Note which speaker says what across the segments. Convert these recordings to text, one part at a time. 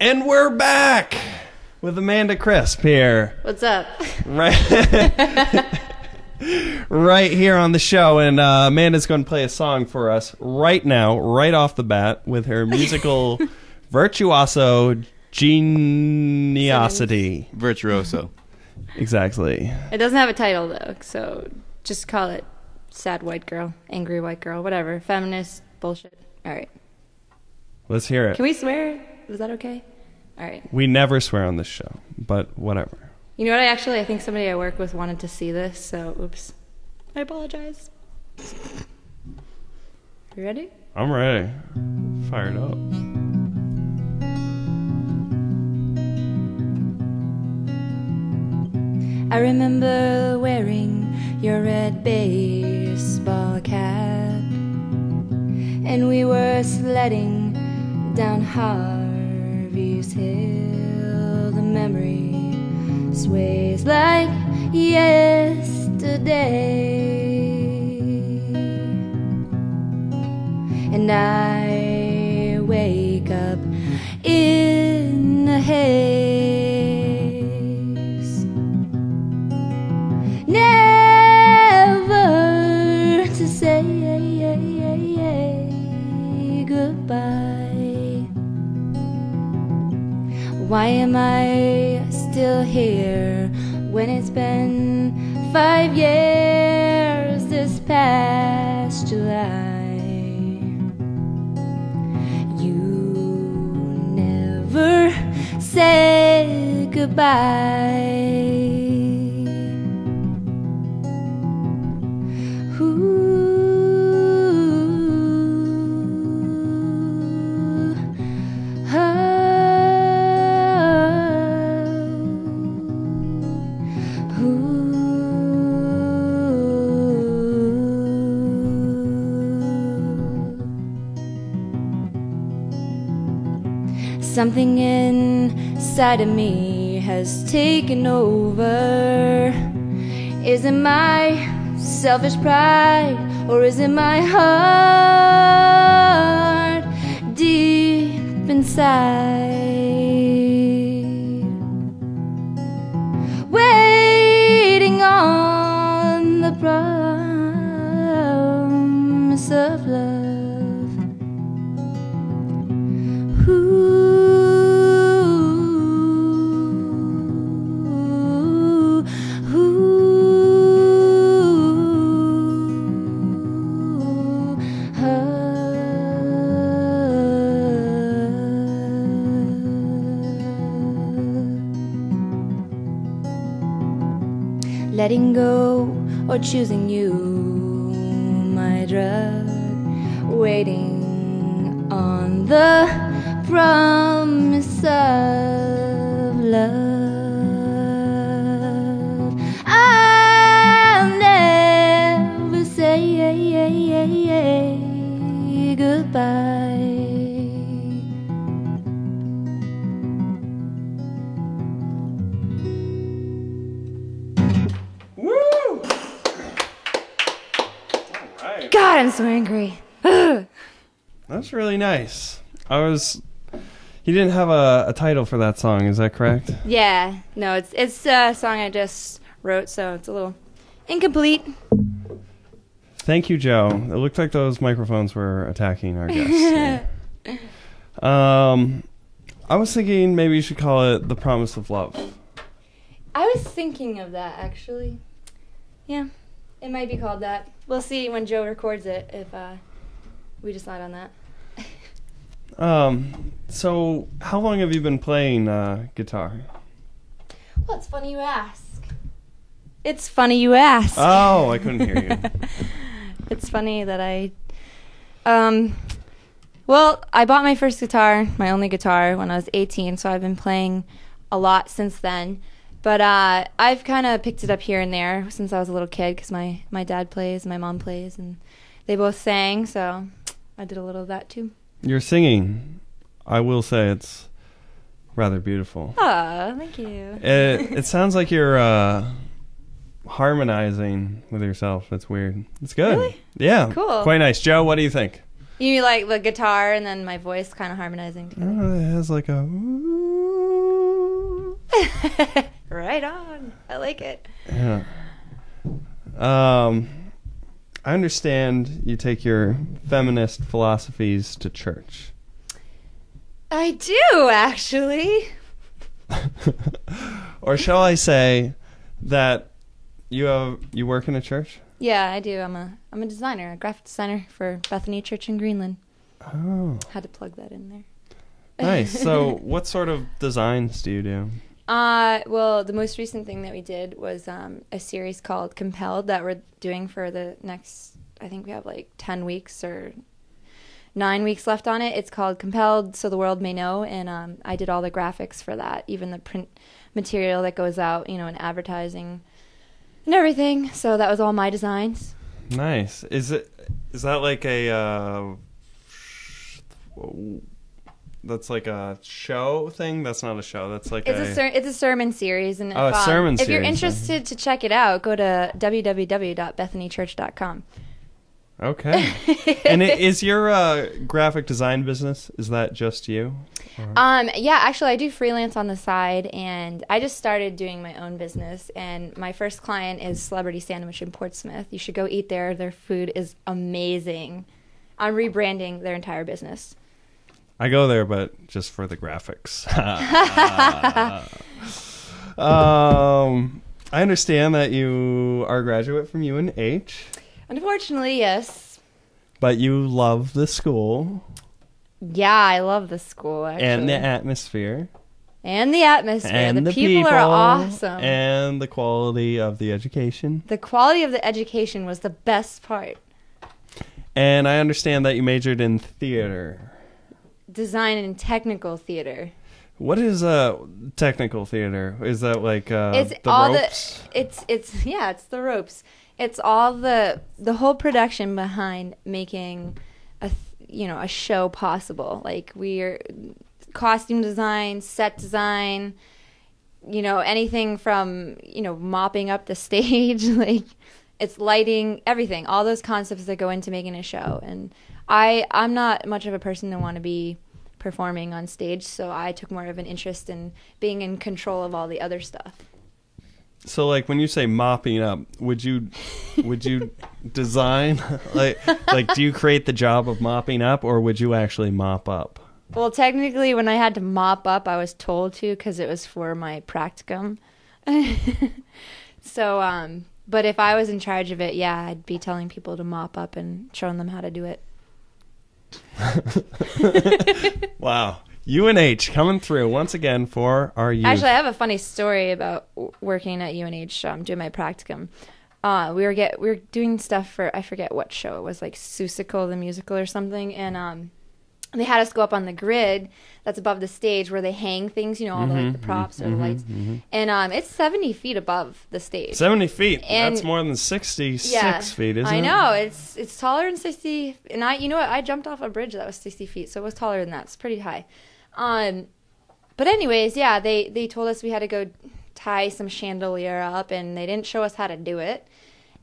Speaker 1: And we're back with Amanda Crisp here.
Speaker 2: What's up?
Speaker 1: Right, right here on the show. And Amanda's going to play a song for us right now, right off the bat, with her musical virtuoso geniosity.
Speaker 3: Virtuoso.
Speaker 1: Exactly.
Speaker 2: It doesn't have a title, though, so just call it Sad White Girl, Angry White Girl, whatever. Feminist bullshit. All right.
Speaker 1: Let's hear it.
Speaker 2: Can we swear? Is that okay? All right.
Speaker 1: We never swear on this show, but whatever.
Speaker 2: You know what? I think somebody I work with wanted to see this, so oops. I apologize. You ready?
Speaker 1: I'm ready. Fired up.
Speaker 2: I remember wearing your red baseball cap, and we were sledding down Harvey's Hill. The memory sways like yesterday, and I wake up in a haze, never to say goodbye. Why am I still here when it's been 5 years this past July? You never said goodbye. Something inside of me has taken over. Is it my selfish pride, or is it my heart deep inside, waiting on the promise of love? Letting go or choosing you, my drug. Waiting on the promise of love. I'll never say goodbye. God, I'm so angry.
Speaker 1: That's really nice. You didn't have a title for that song, is that correct?
Speaker 2: Yeah, no, it's a song I just wrote, so it's a little incomplete.
Speaker 1: Thank you, Joe. It looked like those microphones were attacking our guests. I was thinking maybe you should call it The Promise of Love.
Speaker 2: I was thinking of that, actually. Yeah, it might be called that. We'll see when Joe records it if we decide on that.
Speaker 1: So how long have you been playing guitar?
Speaker 2: Well, it's funny you ask. It's funny you ask.
Speaker 1: Oh, I couldn't hear you.
Speaker 2: It's funny that well, I bought my first guitar, my only guitar, when I was 18, so I've been playing a lot since then. But I've kind of picked it up here and there since I was a little kid, because my dad plays and my mom plays, and they both sang, so I did a little of that too.
Speaker 1: Your singing, I will say, it's rather beautiful.
Speaker 2: Aw, thank you.
Speaker 1: It sounds like you're harmonizing with yourself. It's weird. It's good.
Speaker 2: Really?
Speaker 1: Yeah.
Speaker 2: Cool.
Speaker 1: Quite nice. Joe, what do you think?
Speaker 2: You like the guitar and then my voice kind of harmonizing together?
Speaker 1: It has like a...
Speaker 2: Right on. I like it.
Speaker 1: Yeah. I understand you take your feminist philosophies to church.
Speaker 2: I do, actually.
Speaker 1: Or shall I say that you work in a church?
Speaker 2: Yeah, I do. I'm a designer, a graphic designer for Bethany Church in Greenland.
Speaker 1: Oh.
Speaker 2: Had to plug that in there.
Speaker 1: Nice. So what sort of designs do you do?
Speaker 2: Well, the most recent thing that we did was a series called Compelled that we're doing for the next, I think we have like 10 weeks or 9 weeks left on it. It's called Compelled So the World May Know, and I did all the graphics for that, even the print material that goes out, in advertising and everything. So that was all my designs.
Speaker 1: Nice. Is that like a that's like a show thing? That's not a show. That's like
Speaker 2: it's a sermon series. And
Speaker 1: a sermon series.
Speaker 2: If you're interested to check it out, go to www.bethanychurch.com.
Speaker 1: Okay. And is your graphic design business, is that just you?
Speaker 2: Yeah, actually I do freelance on the side, and I just started doing my own business, and my first client is Celebrity Sandwich in Portsmouth. You should go eat there. Their food is amazing. I'm rebranding their entire business.
Speaker 1: I go there, but just for the graphics. I understand that you are a graduate from UNH.
Speaker 2: Unfortunately, yes.
Speaker 1: But you love the school.
Speaker 2: Yeah, I love the school, actually.
Speaker 1: And the atmosphere.
Speaker 2: And the atmosphere.
Speaker 1: And
Speaker 2: the people are awesome.
Speaker 1: And the quality of the education.
Speaker 2: The quality of the education was the best part.
Speaker 1: And I understand that you majored in theater.
Speaker 2: Design and technical theater.
Speaker 1: What is technical theater? Is that like
Speaker 2: it's
Speaker 1: the
Speaker 2: all
Speaker 1: ropes?
Speaker 2: It's the ropes. It's all the whole production behind making a show possible. Like we're costume design, set design, anything from mopping up the stage, like it's lighting, everything, all those concepts that go into making a show. And I'm not much of a person to want to be performing on stage, so I took more of an interest in being in control of all the other stuff.
Speaker 1: So, like, when you say mopping up, would you design like do you create the job of mopping up, or would you actually mop up?
Speaker 2: Well, technically, when I had to mop up, I was told to because it was for my practicum. So, but if I was in charge of it, yeah, I'd be telling people to mop up and showing them how to do it.
Speaker 1: Wow. UNH coming through once again for our youth.
Speaker 2: Actually, I have a funny story about working at UNH, doing my practicum. We were doing stuff for, I forget what show it was, like Seussical the musical or something, and they had us go up on the grid that's above the stage where they hang things, all the props or the lights, and it's 70 feet above the stage.
Speaker 1: 70 feet.
Speaker 2: And
Speaker 1: that's more than 66 feet, isn't it?
Speaker 2: I know. It's taller than 60. And I jumped off a bridge that was 60 feet, so it was taller than that. It's pretty high. But anyways, yeah, they told us we had to go tie some chandelier up, and they didn't show us how to do it.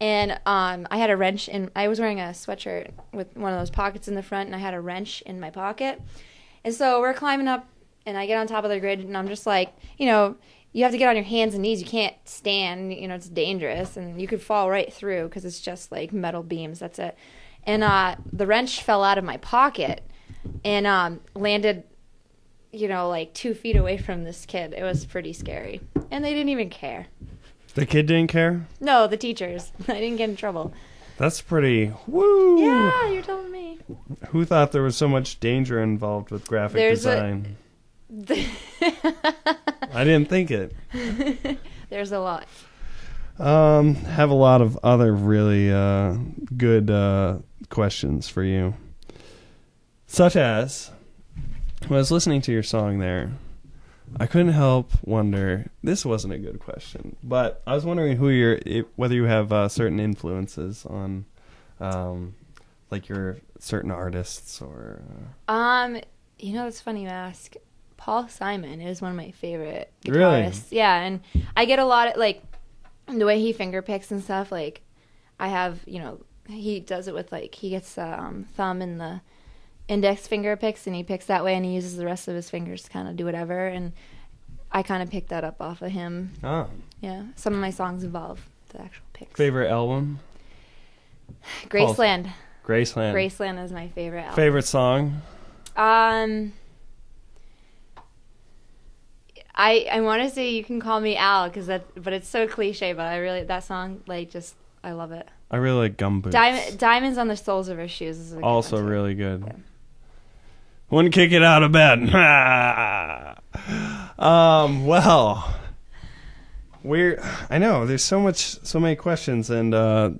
Speaker 2: And I had a wrench, and I was wearing a sweatshirt with one of those pockets in the front, and I had a wrench in my pocket. And so we're climbing up, and I get on top of the grid, and I'm just like, you have to get on your hands and knees. You can't stand, it's dangerous, and you could fall right through because it's just like metal beams. That's it. And the wrench fell out of my pocket and landed, like 2 feet away from this kid. It was pretty scary. And they didn't even care.
Speaker 1: The kid didn't care?
Speaker 2: No, the teachers. I didn't get in trouble.
Speaker 1: That's pretty... Woo!
Speaker 2: Yeah, you're telling me.
Speaker 1: Who thought there was so much danger involved with graphic design? I didn't think it.
Speaker 2: There's a lot.
Speaker 1: Have a lot of other really good questions for you. Such as, when I was listening to your song there, I couldn't help wonder, this wasn't a good question, but I was wondering whether you have certain influences on like your certain artists or
Speaker 2: it's funny you ask. Paul Simon is one of my favorite guitarists.
Speaker 1: Really?
Speaker 2: Yeah, and I get a lot of, like, the way he finger picks and stuff, like, I have, he does it with, like, he gets the thumb and the index finger picks, and he picks that way, and he uses the rest of his fingers to kind of do whatever, and I kind of picked that up off of him.
Speaker 1: Oh.
Speaker 2: Yeah, some of my songs involve the actual picks.
Speaker 1: Favorite album?
Speaker 2: Graceland.
Speaker 1: Graceland.
Speaker 2: Graceland is my favorite album.
Speaker 1: Favorite song?
Speaker 2: I want to say You Can Call Me Al, but it's so cliche, but that song, like, just, I love it.
Speaker 1: I really like Gumboots.
Speaker 2: Diamonds on the Soles of Her Shoes is a good
Speaker 1: also
Speaker 2: one,
Speaker 1: really good.
Speaker 2: Yeah.
Speaker 1: Wouldn't kick it out of bed. Well, I know there's so many questions, and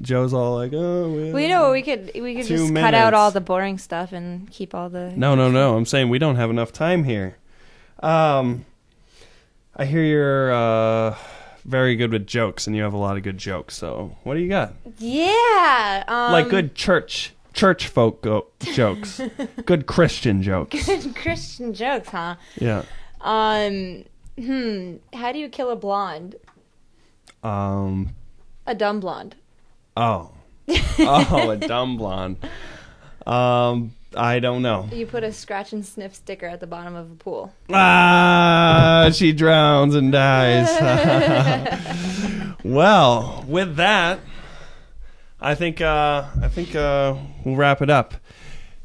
Speaker 1: Joe's all like, "Oh,
Speaker 2: we know we could just cut out all the boring stuff and keep all the."
Speaker 1: No. I'm saying we don't have enough time here. I hear you're very good with jokes, and you have a lot of good jokes. So, what do you got?
Speaker 2: Yeah,
Speaker 1: like good church folk jokes, good Christian jokes.
Speaker 2: Good Christian jokes, huh?
Speaker 1: Yeah.
Speaker 2: How do you kill a blonde? A dumb blonde.
Speaker 1: Oh, a dumb blonde. I don't know.
Speaker 2: You put a scratch and sniff sticker at the bottom of a pool.
Speaker 1: She drowns and dies. Well, with that, I think we'll wrap it up.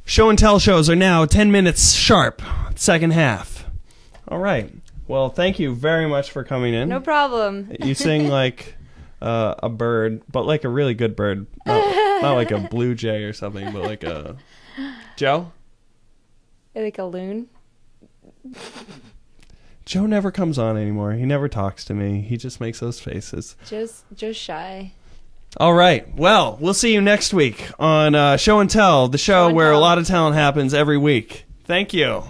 Speaker 1: Show and tell shows are now 10 minutes sharp. Second half. All right. Well, thank you very much for coming in.
Speaker 2: No problem.
Speaker 1: You sing like a bird, but like a really good bird. Not like a blue jay or something, but like a... Joe?
Speaker 2: Like a loon?
Speaker 1: Joe never comes on anymore. He never talks to me. He just makes those faces.
Speaker 2: Joe's shy.
Speaker 1: All right. Well, we'll see you next week on Show and Tell, the show where a lot of talent happens every week. Thank you.